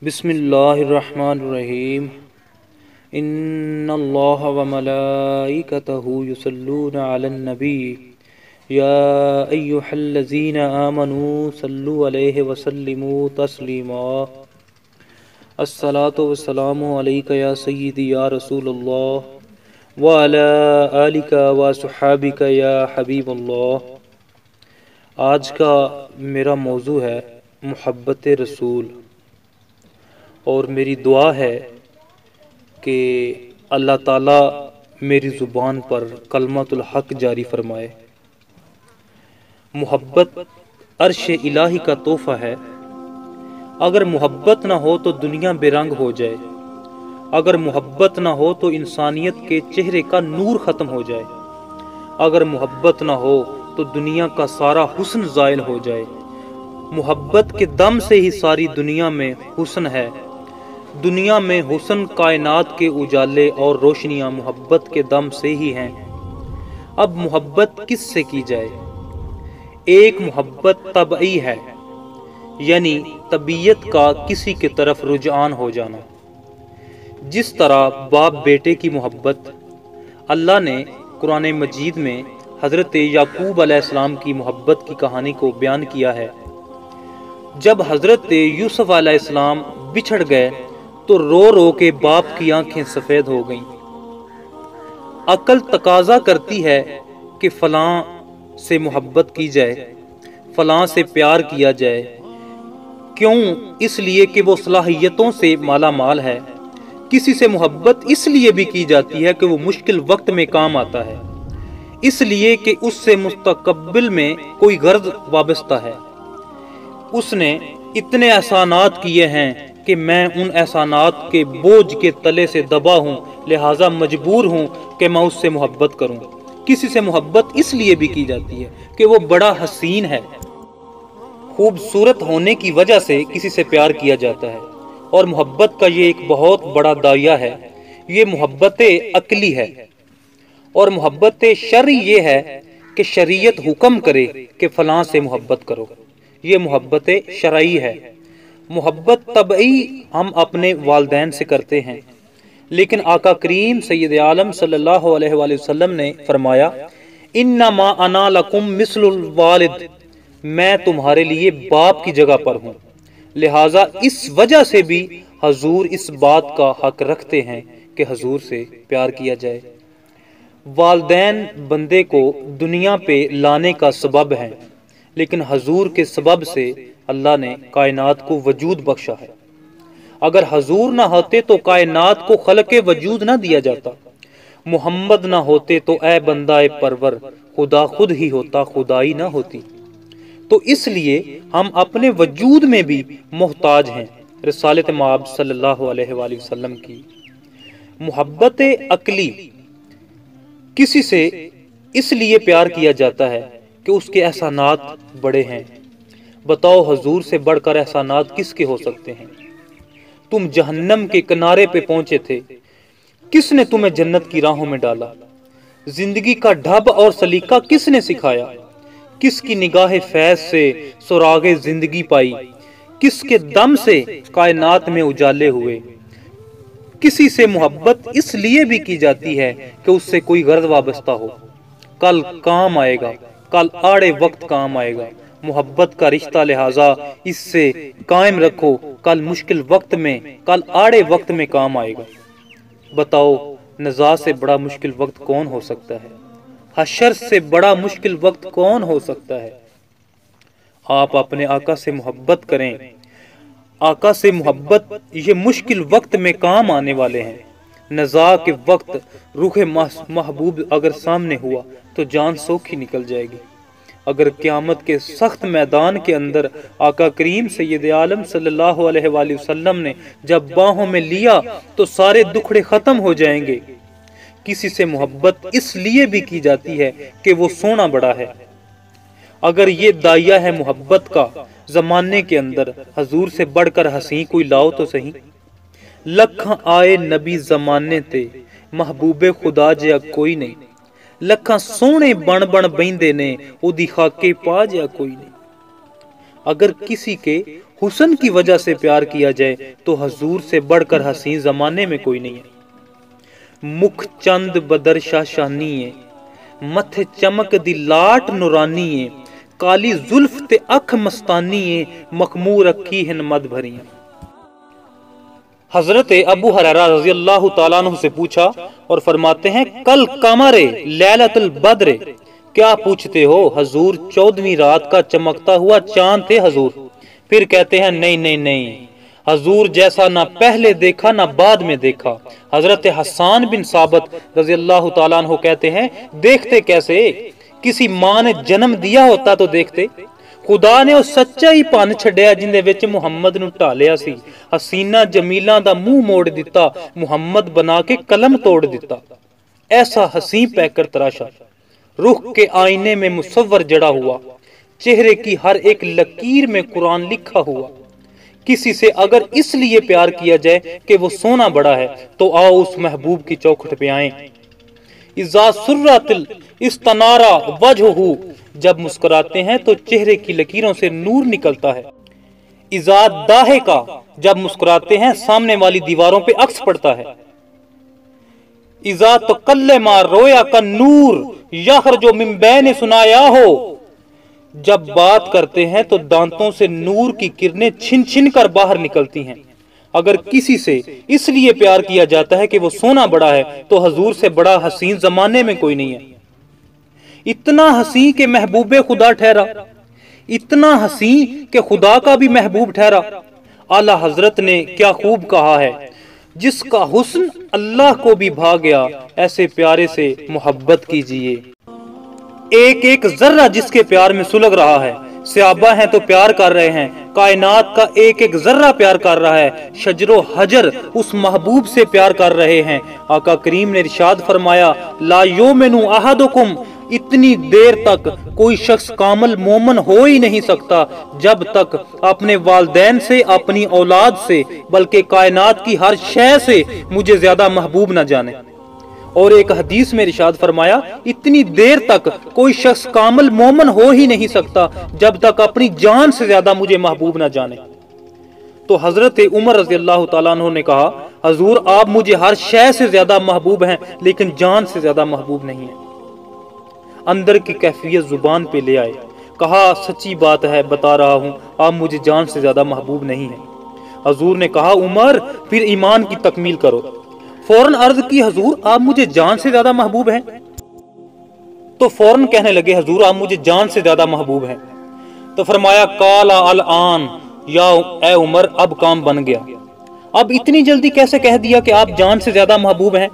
بسم اللہ الرحمن الرحیم ان اللہ و ملائکتہ یصلون علی النبی یا ایہا الذین آمنوا صلوا علیہ وسلموا تسلیما الصلاۃ والسلام علیک یا سیدی یا رسول اللہ وعلی آلک وصحابک یا حبیب اللہ۔ آج کا میرا موضوع ہے محبت رسول، اور میری دعا ہے کہ اللہ تعالیٰ میری زبان پر کلمۃ الحق جاری فرمائے۔ محبت عرش الہی کا تحفہ ہے۔ اگر محبت نہ ہو تو دنیا بے رنگ ہو جائے، اگر محبت نہ ہو تو انسانیت کے چہرے کا نور ختم ہو جائے، اگر محبت نہ ہو تو دنیا کا سارا حسن زائل ہو جائے۔ محبت کے دم سے ہی ساری دنیا میں حسن ہے، دنیا میں حسن کائنات کے اجالے اور روشنیاں محبت کے دم سے ہی ہیں۔ اب محبت کس سے کی جائے؟ ایک محبت طبعی ہے، یعنی طبیعت کا کسی کی طرف رجحان ہو جانا۔ جس طرح باپ بیٹے کی محبت، اللہ نے قرآن مجید میں حضرت یعقوب علیہ السلام کی محبت کی کہانی کو بیان کیا ہے۔ جب حضرت یوسف علیہ السلام بچھڑ گئے تو رو رو کے باپ کی آنکھیں سفید ہو گئیں۔ عقل تقاضا کرتی ہے کہ فلاں سے محبت کی جائے، فلاں سے پیار کیا جائے۔ کیوں؟ اس لیے کہ وہ صلاحیتوں سے مالا مال ہے۔ کسی سے محبت اس لیے بھی کی جاتی ہے کہ وہ مشکل وقت میں کام آتا ہے، اس لیے کہ اس سے مستقبل میں کوئی غرض وابستہ ہے۔ اس نے اتنے احسانات کیے ہیں کہ میں ان احسانات کے بوجھ کے تلے سے دبا ہوں، لہٰذا مجبور ہوں کہ میں اس سے محبت کروں۔ کسی سے محبت اس لیے بھی کی جاتی ہے کہ وہ بڑا حسین ہے۔ خوبصورت ہونے کی وجہ سے کسی سے پیار کیا جاتا ہے، اور محبت کا یہ ایک بہت بڑا داعیہ ہے۔ یہ محبت عقلی ہے، اور محبت شرعی یہ ہے کہ شریعت حکم کرے کہ فلاں سے محبت کرو۔ یہ محبت شرعی ہے۔ محبت طبعی ہم اپنے والدین سے کرتے ہیں، لیکن آقا کریم سید عالم صلی اللہ علیہ وآلہ وسلم نے فرمایا انما انا لکم مثل الوالد، میں تمہارے لیے باپ کی جگہ پر ہوں۔ لہٰذا اس وجہ سے بھی حضور اس بات کا حق رکھتے ہیں کہ حضور سے پیار کیا جائے۔ والدین بندے کو دنیا پہ لانے کا سبب ہیں، لیکن حضور کے سبب سے اللہ نے کائنات کو وجود بخشا ہے۔ اگر حضور نہ ہوتے تو کائنات کو خلق وجود نہ دیا جاتا۔ محمد نہ ہوتے تو اے بندہ پرور خدا خود ہی ہوتا، خدائی نہ ہوتی۔ تو اس لیے ہم اپنے وجود میں بھی محتاج ہیں رسالت مآب صلی اللہ علیہ وآلہ وسلم کی۔ محبت عقلی، کسی سے اس لیے پیار کیا جاتا ہے کہ اس کے احسانات بڑے ہیں۔ بتاؤ حضور سے بڑھ کر احسانات کس کے ہو سکتے ہیں؟ تم جہنم کے کنارے پہ پہنچے تھے، کس نے تمہیں جنت کی راہوں میں ڈالا؟ زندگی کا ڈھب اور سلیقہ کس نے سکھایا؟ کس کی نگاہ فیض سے سراغ زندگی پائی؟ کس کے دم سے کائنات میں اجالے ہوئے؟ کسی سے محبت اس لیے بھی کی جاتی ہے کہ اس سے کوئی غرض وابستہ ہو، کل کام آئے گا، کل آڑے وقت کام آئے گا۔ محبت کا رشتہ لہٰذا اس سے قائم رکھو، کل مشکل وقت میں، کل آڑے وقت میں کام آئے گا۔ بتاؤ نزاع سے بڑا مشکل وقت کون ہو سکتا ہے؟ حشر سے بڑا مشکل وقت کون ہو سکتا ہے؟ آپ اپنے آقا سے محبت کریں۔ آقا سے محبت یہ مشکل وقت میں کام آنے والے ہیں۔ نزاع کے وقت روح محبوب اگر سامنے ہوا تو جان سوکھی نکل جائے گی۔ اگر قیامت کے سخت میدان کے اندر آقا کریم سید عالم صلی اللہ علیہ وآلہ وسلم نے جب باہوں میں لیا تو سارے دکھڑے ختم ہو جائیں گے۔ کسی سے محبت اس لیے بھی کی جاتی ہے کہ وہ سونا بڑا ہے۔ اگر یہ داعیہ ہے محبت کا، زمانے کے اندر حضور سے بڑھ کر حسین کوئی لاؤ تو صحیح۔ لکھاں آئے نبی زمانے تے، محبوب خدا جیا کوئی نہیں۔ لکھاں سونے بن بن بیندے نے، او دی خاکے پا جیا کوئی نہیں۔ اگر کسی کے حسن کی وجہ سے پیار کیا جائے تو حضور سے بڑھ کر حسین زمانے میں کوئی نہیں ہے۔ مکھ چند بدر شاشانی ہے، متھ چمک دی لاٹ نورانی ہے، کالی زلف تے اکھ مستانی ہے، مخمور رکھی ہیں مد بھری ہیں۔ حضرت ابو ہریرہ رضی اللہ تعالیٰ عنہ سے پوچھا اور فرماتے ہیں کل قمر لیلۃ البدر، کیا پوچھتے ہو؟ حضور 14ویں رات کا چمکتا ہوا چاند تھے حضور۔ پھر کہتے ہیں نہیں نہیں نہیں، حضور جیسا نہ پہلے دیکھا نہ بعد میں دیکھا۔ حضرت حسان بن ثابت رضی اللہ تعالیٰ عنہ کہتے ہیں دیکھتے کیسے؟ کسی ماں نے جنم دیا ہوتا تو دیکھتے۔ خدا نے وہ سچا ہی پن چھڈیا جندے وچ محمد نو ٹالیا سی، حسینہ جمیلاں دا منہ موڑ دیتا، محمد بنا کے قلم توڑ دیتا۔ ایسا حسین پیکر تراشا، رخ کے آئینے میں مصور جڑا ہوا، چہرے کی ہر ایک لکیر میں قرآن لکھا ہوا۔ کسی سے اگر اس لیے پیار کیا جائے کہ وہ سونا بڑا ہے تو آؤ اس محبوب کی چوکھٹ پہ آئیں۔ اذا سرت استنارا وجہہ، جب مسکراتے ہیں تو چہرے کی لکیروں سے نور نکلتا ہے۔ اذا ضاحکا، جب مسکراتے ہیں سامنے والی دیواروں پہ عکس پڑتا ہے۔ اذا تکلم رویا کا نور یخرج من بین ثنایاہ، جب بات کرتے ہیں تو دانتوں سے نور کی کرنیں چھن چھن کر باہر نکلتی ہیں۔ اگر کسی سے اس لیے پیار کیا جاتا ہے کہ وہ سونا بڑا ہے تو حضور سے بڑا حسین زمانے میں کوئی نہیں ہے۔ اتنا حسین کہ محبوب خدا ٹھہرا، اتنا حسین کہ خدا کا بھی محبوب ٹھہرا۔ اعلی حضرت نے کیا خوب کہا ہے، جس کا حسن اللہ کو بھی بھا گیا، ایسے پیارے سے محبت کیجئے۔ ایک ایک ذرہ جس کے پیار میں سلگ رہا ہے، صحابہ ہیں تو پیار کر رہے ہیں، کائنات کا ایک ایک ذرہ پیار کر رہا ہے، شجر و حجر اس محبوب سے پیار کر رہے ہیں۔ آقا کریم نے ارشاد فرمایا لا یؤمن احدکم، اتنی دیر تک کوئی شخص کامل مومن ہو ہی نہیں سکتا جب تک اپنے والدین سے، اپنی اولاد سے، بلکہ کائنات کی ہر شے سے مجھے زیادہ محبوب نہ جانے۔ اور ایک حدیث میں ارشاد فرمایا اتنی دیر تک کوئی شخص کامل مومن ہو ہی نہیں سکتا جب تک اپنی جان سے زیادہ مجھے محبوب نہ جانے۔ تو حضرت عمر رضی اللہ تعالیٰ عنہ نے کہا حضور آپ مجھے ہر شے سے زیادہ محبوب ہیں لیکن جان سے زیادہ محبوب نہیں ہیں۔ اندر کی کیفیت زبان پہ لے آئے، کہا سچی بات ہے بتا رہا ہوں، آپ مجھے جان سے زیادہ محبوب نہیں ہیں۔ حضور نے کہا عمر پھر ایمان کی تکمیل کرو۔ فوراً عرض کی حضور آپ مجھے جان سے زیادہ محبوب ہیں؟ تو فوراً کہنے لگے حضور آپ مجھے جان سے زیادہ محبوب ہیں۔ تو فرمایا قالا الان یا اے عمر اب کام بن گیا، اب اتنی جلدی کیسے کہہ دیا کہ آپ جان سے زیادہ محبوب ہیں؟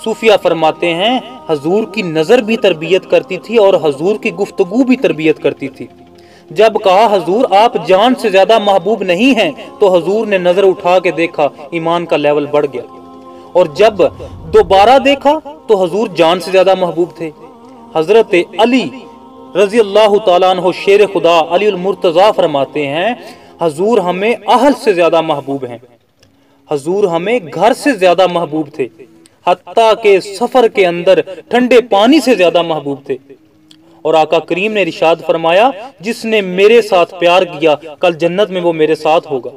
صوفیہ فرماتے ہیں حضور کی نظر بھی تربیت کرتی تھی اور حضور کی گفتگو بھی تربیت کرتی تھی۔ جب کہا حضور آپ جان سے زیادہ محبوب نہیں ہیں تو حضور نے نظر اٹھا کے دیکھا، ایمان کا لیول بڑھ گیا، اور جب دوبارہ دیکھا تو حضور جان سے زیادہ محبوب تھے۔ حضرت علی رضی اللہ تعالیٰ عنہ شیر خدا علی المرتضیٰ فرماتے ہیں حضور ہمیں اہل سے زیادہ محبوب ہیں، حضور ہمیں گھر سے زیادہ محبوب تھے، حتیٰ کہ سفر کے اندر ٹھنڈے پانی سے زیادہ محبوب تھے۔ اور آقا کریم نے ارشاد فرمایا جس نے میرے ساتھ پیار کیا کل جنت میں وہ میرے ساتھ ہوگا۔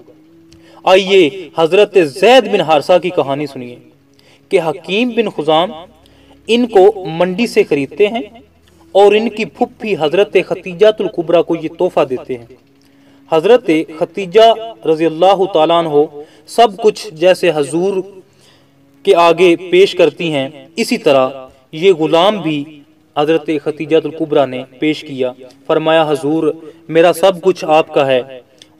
آئیے حضرت زید بن حارثہ کی کہانی سنیے کہ حکیم بن خزام ان کو منڈی سے خریدتے ہیں اور ان کی پھپھی حضرت ختیجہ الکبریٰ کو یہ تحفہ دیتے ہیں۔ حضرت ختیجہ رضی اللہ تعالیٰ عنہ سب کچھ جیسے حضور کے آگے پیش کرتی ہیں، اسی طرح یہ غلام بھی حضرت ختیجہ الکبریٰ نے پیش کیا۔ فرمایا حضور میرا سب کچھ آپ کا ہے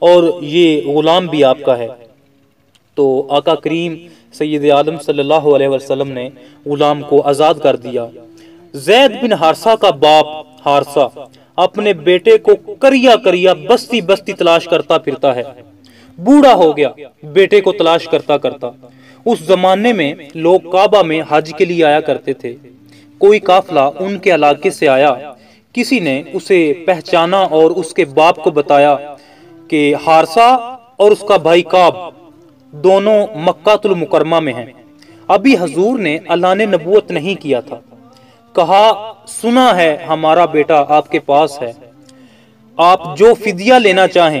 اور یہ غلام بھی آپ کا ہے۔ تو آقا کریم سید عالم صلی اللہ علیہ وسلم نے غلام کو آزاد کر دیا۔ زید بن حارثہ کا باپ حارثہ اپنے بیٹے کو کریا کریا بستی بستی تلاش کرتا پھرتا ہے، بوڑھا ہو گیا بیٹے کو تلاش کرتا کرتا۔ اس زمانے میں لوگ کعبہ میں حج کے لیے آیا کرتے تھے، کوئی قافلہ ان کے علاقے سے آیا، کسی نے اسے پہچانا اور اس کے باپ کو بتایا کہ حارثہ اور اس کا بھائی کعب دونوں مکہ المکرمہ میں ہیں، ابھی حضور نے اعلان نبوت نہیں کیا تھا۔ کہا سنا ہے ہمارا بیٹا آپ کے پاس ہے، آپ جو فدیہ لینا چاہیں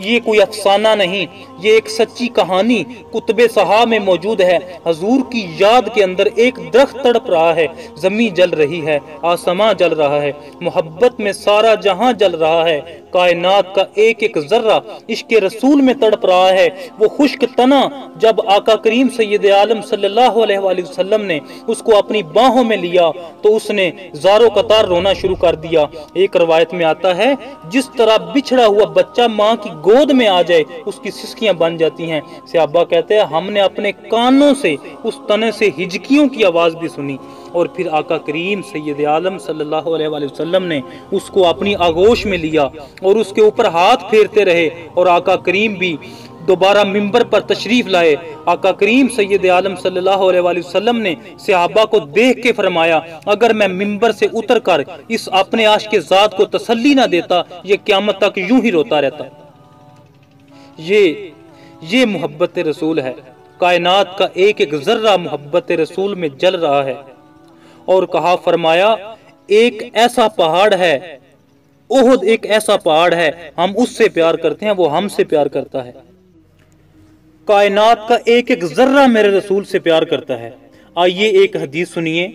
یہ کوئی افسانہ نہیں، یہ ایک سچی کہانی کتب صحاح میں موجود ہے۔ حضور کی یاد کے اندر ایک درخت تڑپ رہا ہے، زمین جل رہی ہے، آسمان جل رہا ہے، محبت میں سارا جہاں جل رہا ہے، کائنات کا ایک ایک ذرہ عشق رسول میں تڑپ رہا ہے۔ وہ خشک تنا جب آقا کریم سید عالم صلی اللہ علیہ وآلہ وسلم نے اس کو اپنی باہوں میں لیا تو اس نے زاروں قطار رونا شروع کر دیا۔ ایک روایت میں آتا ہے جس طرح بچھڑا ہوا بچہ ماں کی گود میں آ جائے اس کی سسکیاں بن جاتی ہیں۔ صحابہ کہتے ہیں ہم نے اپنے کانوں سے اس تنے سے ہجکیوں کی آواز بھی سنی، اور پھر آقا کریم سید عالم صلی اللہ علیہ وآلہ وسلم نے اس کو اپنی آغوش میں لیا اور اس کے اوپر ہاتھ پھیرتے رہے، اور آقا کریم بھی دوبارہ منبر پر تشریف لائے۔ آقا کریم سید عالم صلی اللہ علیہ وآلہ وسلم نے صحابہ کو دیکھ کے فرمایا اگر میں منبر سے اتر کر اس اپنے عاشق ذات کو تسلی نہ دیتا یہ قیامت تک یوں ہی روتا رہتا۔ یہ محبت رسول ہے، کائنات کا ایک ایک ذرہ محبت رسول میں جل رہا ہے۔ اور کہا فرمایا ایک ایسا پہاڑ ہے، احد ایک ایسا پہاڑ ہے، ہم اس سے پیار کرتے ہیں، وہ ہم سے پیار کرتا ہے۔ کائنات کا ایک ایک ذرہ میرے رسول سے پیار کرتا ہے۔ آئیے ایک حدیث سنیے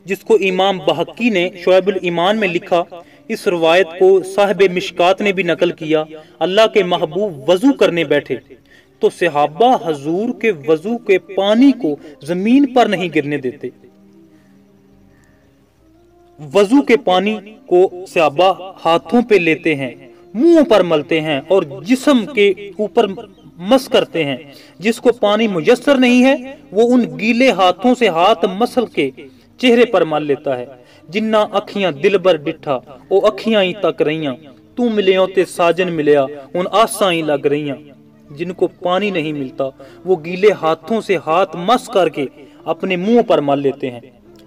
جس کو امام بہقی نے شعب الایمان میں لکھا۔ اس روایت کو صاحب مشکات نے بھی نقل کیا۔ اللہ کے محبوب وضو کرنے بیٹھے تو صحابہ حضور کے وضو کے پانی کو زمین پر نہیں گرنے دیتے۔ وضو کے پانی کو صحابہ ہاتھوں پہ لیتے ہیں، منہ پر ملتے ہیں اور جسم کے اوپر مس کرتے ہیں۔ جس کو پانی میسر نہیں ہے وہ ان گیلے ہاتھوں سے ہاتھ مسل کے چہرے پر مل لیتا ہے۔ جنہ اکھیاں دل بر ڈٹھا او اکھیاں ہی تک رہیاں، تو ملیوں تے ساجن ملیا ان آساں ہی لگ رہیاں۔ جن کو پانی نہیں ملتا وہ گیلے ہاتھوں سے ہاتھ مس کر کے اپنے منہ پر مل لیتے ہیں۔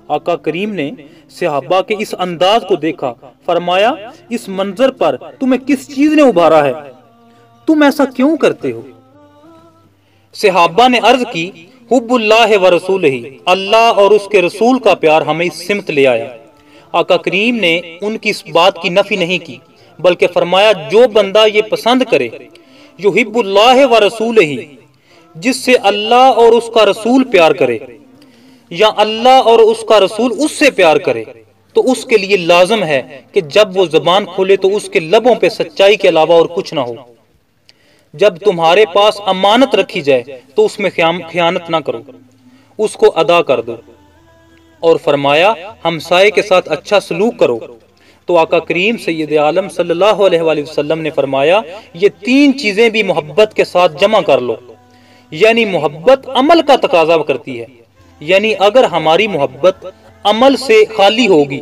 آقا کریم نے صحابہ کے اس انداز کو دیکھا، فرمایا اس منظر پر تمہیں کس چیز نے ابھارا ہے؟ تم ایسا کیوں کرتے ہو؟ صحابہ نے عرض کی حب اللہ و رسولہ، اللہ اور اس کے رسول کا پیار ہمیں اس سمت لے آیا۔ آقا کریم نے ان کی اس بات کی نفی نہیں کی بلکہ فرمایا جو بندہ یہ پسند کرے یحب اللہ و رسولہ، جس سے اللہ اور اس کا رسول پیار کرے یا اللہ اور اس کا رسول اس سے پیار کرے، تو اس کے لیے لازم ہے کہ جب وہ زبان کھولے تو اس کے لبوں پہ سچائی کے علاوہ اور کچھ نہ ہو۔ جب تمہارے پاس امانت رکھی جائے تو اس میں خیانت نہ کرو، اس کو ادا کر دو، اور فرمایا ہمسائے کے ساتھ اچھا سلوک کرو۔ تو آقا کریم سید عالم صلی اللہ علیہ وآلہ وسلم نے فرمایا یہ تین چیزیں بھی محبت کے ساتھ جمع کر لو۔ یعنی محبت عمل کا تقاضا کرتی ہے، یعنی اگر ہماری محبت عمل سے خالی ہوگی،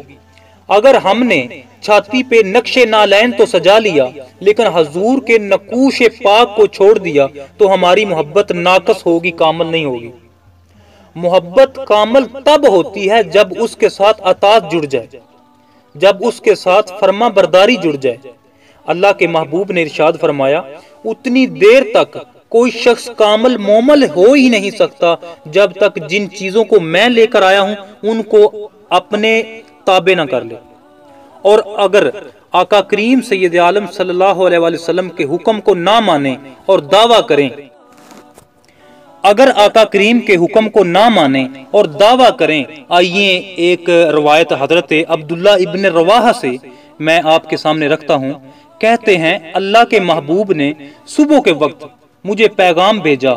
اگر ہم نے چھاتی پہ نقش نالین تو سجا لیا لیکن حضور کے نقوش پاک کو چھوڑ دیا تو ہماری محبت ناقص ہوگی، کامل نہیں ہوگی۔ محبت کامل تب ہوتی ہے جب اس کے ساتھ اطاعت جڑ جائے، جب اس کے ساتھ فرما برداری جڑ جائے۔ اللہ کے محبوب نے ارشاد فرمایا اتنی دیر تک کوئی شخص کامل مومن ہو ہی نہیں سکتا جب تک جن چیزوں کو میں لے کر آیا ہوں ان کو اپنے تابع نہ کر لے۔ اور اگر آقا کریم سید عالم صلی اللہ علیہ وآلہ وسلم کے حکم کو نہ مانیں اور دعویٰ کریں، اگر آقا کریم کے حکم کو نہ مانیں اور دعویٰ کریں، آئیے ایک روایت حضرت عبداللہ ابن رواحہ سے میں آپ کے سامنے رکھتا ہوں۔ کہتے ہیں اللہ کے محبوب نے صبح کے وقت مجھے پیغام بھیجا،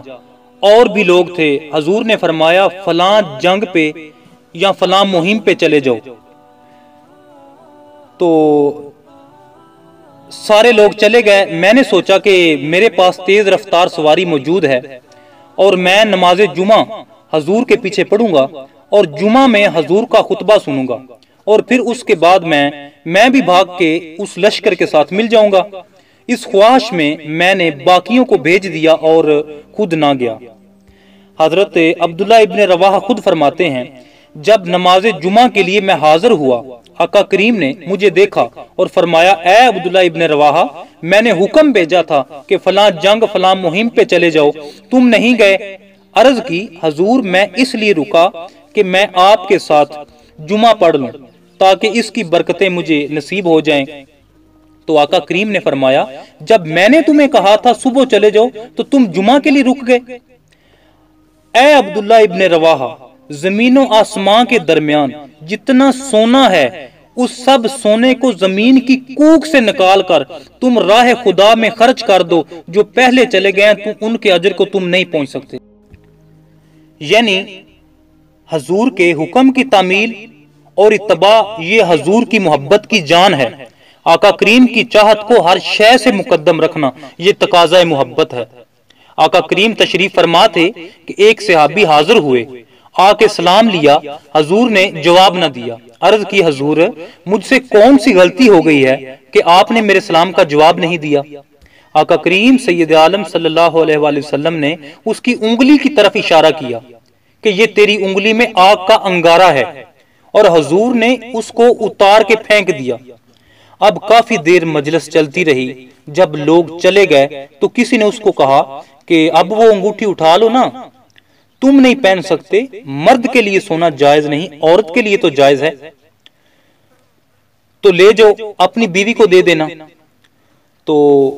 اور بھی لوگ تھے، حضور نے فرمایا فلاں جنگ پہ یا فلاں مہم پہ چلے جاؤ، تو سارے لوگ چلے گئے۔ میں نے سوچا کہ میرے پاس تیز رفتار سواری موجود ہے اور میں نماز جمعہ حضور کے پیچھے پڑھوں گا اور جمعہ میں حضور کا خطبہ سنوں گا، اور پھر اس کے بعد میں بھی بھاگ کے اس لشکر کے ساتھ مل جاؤں گا۔ اس خواہش میں نے باقیوں کو بھیج دیا اور خود نہ گیا۔ حضرت عبداللہ ابن رواحہ خود فرماتے ہیں جب نماز جمعہ کے لیے میں حاضر ہوا، آقا کریم نے مجھے دیکھا اور فرمایا اے عبداللہ ابن رواحہ، میں نے حکم بھیجا تھا کہ فلاں جنگ فلاں مہم پہ چلے جاؤ، تم نہیں گئے۔ عرض کی حضور میں اس لیے رکا کہ میں آپ کے ساتھ جمعہ پڑھ لوں تاکہ اس کی برکتیں مجھے نصیب ہو جائیں۔ تو آقا کریم نے فرمایا جب میں نے تمہیں کہا تھا صبح چلے جاؤ تو تم جمعہ کے لیے رک گئے۔ اے عبداللہ ابن رواحہ، زمین و آسمان کے درمیان جتنا سونا ہے اس سب سونے کو زمین کی کوکھ سے نکال کر تم راہ خدا میں خرچ کر دو، جو پہلے چلے گئے تو ان کے اجر کو تم نہیں پہنچ سکتے۔ یعنی حضور کے حکم کی تعمیل اور اتباع یہ حضور کی محبت کی جان ہے۔ آقا کریم کی چاہت کو ہر شے سے مقدم رکھنا یہ تقاضۂ محبت ہے۔ آقا کریم تشریف فرما تھے کہ ایک صحابی حاضر ہوئے، آ کے سلام لیا، حضور نے جواب نہ دیا۔ عرض کی حضور مجھ سے کون سی غلطی ہو گئی ہے کہ آپ نے میرے سلام کا جواب نہیں دیا؟ آقا کریم سید عالم صلی اللہ علیہ وآلہ وسلم نے اس کی انگلی کی طرف اشارہ کیا کہ یہ تیری انگلی میں آگ کا انگارہ ہے، اور حضور نے اس کو اتار کے پھینک دیا۔ اب کافی دیر مجلس چلتی رہی۔ جب لوگ چلے گئے تو کسی نے اس کو کہا کہ اب وہ انگوٹھی اٹھا لو نا، تم نہیں پہن سکتے، مرد کے لیے سونا جائز نہیں، عورت کے لیے تو جائز ہے، تو لے جاؤ اپنی بیوی کو دے دینا۔ تو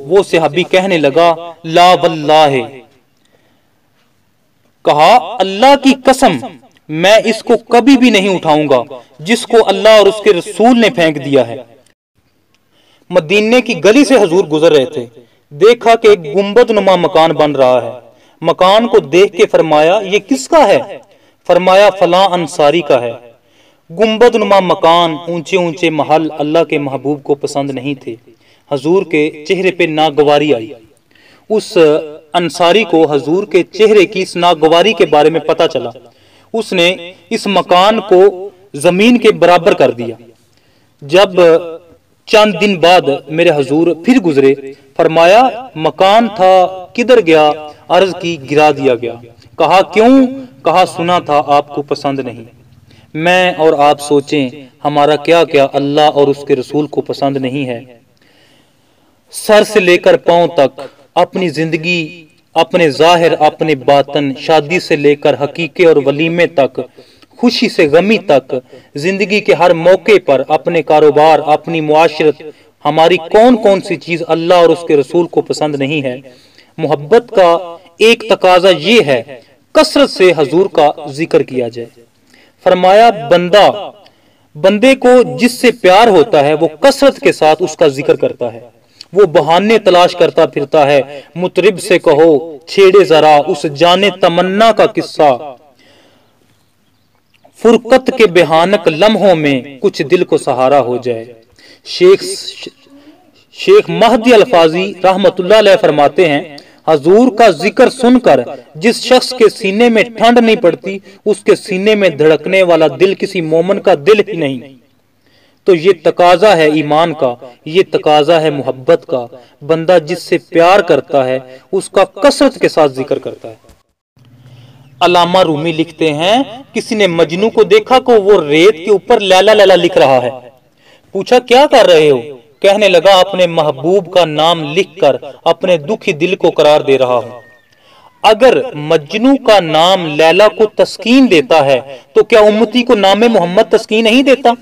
وہ صحابی کہنے لگا لا واللہ، کہا اللہ کی قسم میں اس کو کبھی بھی نہیں اٹھاؤں گا جس کو اللہ اور اس کے رسول نے پھینک دیا ہے۔ مدینے کی گلی سے حضور گزر رہے تھے، دیکھا کہ ایک گنبد نما مکان بن رہا ہے۔ مکان کو دیکھ کے فرمایا یہ کس کا ہے؟ فرمایا فلاں انصاری کا ہے۔ گنبد نما مکان، اونچے اونچے محل اللہ کے محبوب کو پسند نہیں تھے۔ حضور کے چہرے پہ ناگواری آئی۔ اس انصاری کو حضور کے چہرے کی اس ناگواری کے بارے میں پتا چلا۔ اس نے اس مکان کو زمین کے برابر کر دیا۔ جب چند دن بعد میرے حضور پھر گزرے، فرمایا مکان تھا کدھر گیا؟ عرض کی گرا دیا گیا۔ کہا کیوں؟ کہا سنا تھا آپ کو پسند نہیں۔ میں اور آپ سوچیں ہمارا کیا کیا اللہ اور اس کے رسول کو پسند نہیں ہے۔ سر سے لے کر پاؤں تک اپنی زندگی، اپنے ظاہر اپنے باطن، شادی سے لے کر حقیقے اور ولیمے تک، خوشی سے غمی تک، زندگی کے ہر موقع پر اپنے کاروبار، اپنی معاشرت، ہماری کون کون سی چیز اللہ اور اس کے رسول کو پسند نہیں ہے۔ محبت کا ایک تقاضا یہ ہے کثرت سے حضور کا ذکر کیا جائے۔ فرمایا بندے کو جس سے پیار ہوتا ہے وہ کثرت کے ساتھ اس کا ذکر کرتا ہے، وہ بہانے تلاش کرتا پھرتا ہے۔ مطرب سے کہو چھیڑے ذرا اس جانے تمنا کا قصہ، فرقت کے بھیانک لمحوں میں کچھ دل کو سہارا ہو جائے۔ شیخ مہدی الفاظی رحمت اللہ علیہ فرماتے ہیں حضور کا ذکر سن کر جس شخص کے سینے میں ٹھنڈ نہیں پڑتی اس کے سینے میں دھڑکنے والا دل کسی مومن کا دل ہی نہیں۔ تو یہ تقاضا ہے ایمان کا، یہ تقاضا ہے محبت کا۔ بندہ جس سے پیار کرتا ہے اس کا کثرت کے ساتھ ذکر کرتا ہے۔ علامہ رومی لکھتے ہیں کسی نے مجنو کو دیکھا کہ وہ ریت کے اوپر لیلا لیلا لکھ رہا ہے۔ پوچھا کیا کر رہے ہو؟ کہنے لگا اپنے محبوب کا نام لکھ کر اپنے دکھی دل کو قرار دے رہا ہوں۔ اگر مجنو کا نام لیلا کو تسکین دیتا ہے تو کیا امتی کو نام محمد تسکین نہیں دیتا؟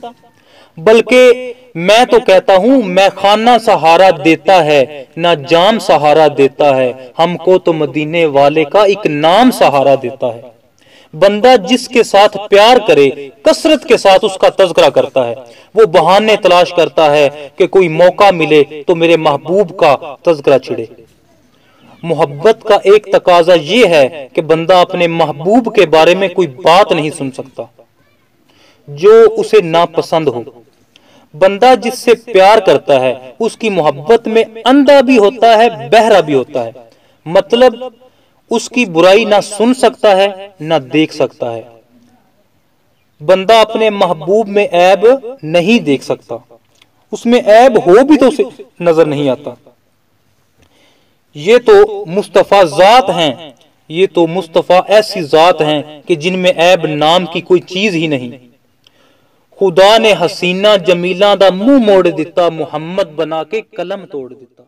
بلکہ میں تو کہتا ہوں میں خانہ سہارا دیتا ہے نہ جام سہارا دیتا ہے، ہم کو تو مدینے والے کا ایک نام سہارا دیتا ہے۔ بندہ جس کے ساتھ پیار کرے کثرت کے ساتھ اس کا تذکرہ کرتا ہے، وہ بہانے تلاش کرتا ہے کہ کوئی موقع ملے تو میرے محبوب کا تذکرہ چھڑے۔ محبت کا ایک تقاضا یہ ہے کہ بندہ اپنے محبوب کے بارے میں کوئی بات نہیں سن سکتا جو اسے ناپسند ہو۔ بندہ جس سے پیار کرتا ہے اس کی محبت میں اندھا بھی ہوتا ہے، بہرا بھی ہوتا ہے، مطلب اس کی برائی نہ سن سکتا ہے نہ دیکھ سکتا ہے۔ بندہ اپنے محبوب میں عیب نہیں دیکھ سکتا، اس میں عیب ہو بھی تو اسے نظر نہیں آتا۔ یہ تو مصطفیٰ ذات ہیں، یہ تو مصطفیٰ ایسی ذات ہیں کہ جن میں عیب نام کی کوئی چیز ہی نہیں۔ خدا نے حسینہ جمیلہ دا منہ موڑ دیتا، محمد بنا کے قلم توڑ دیتا۔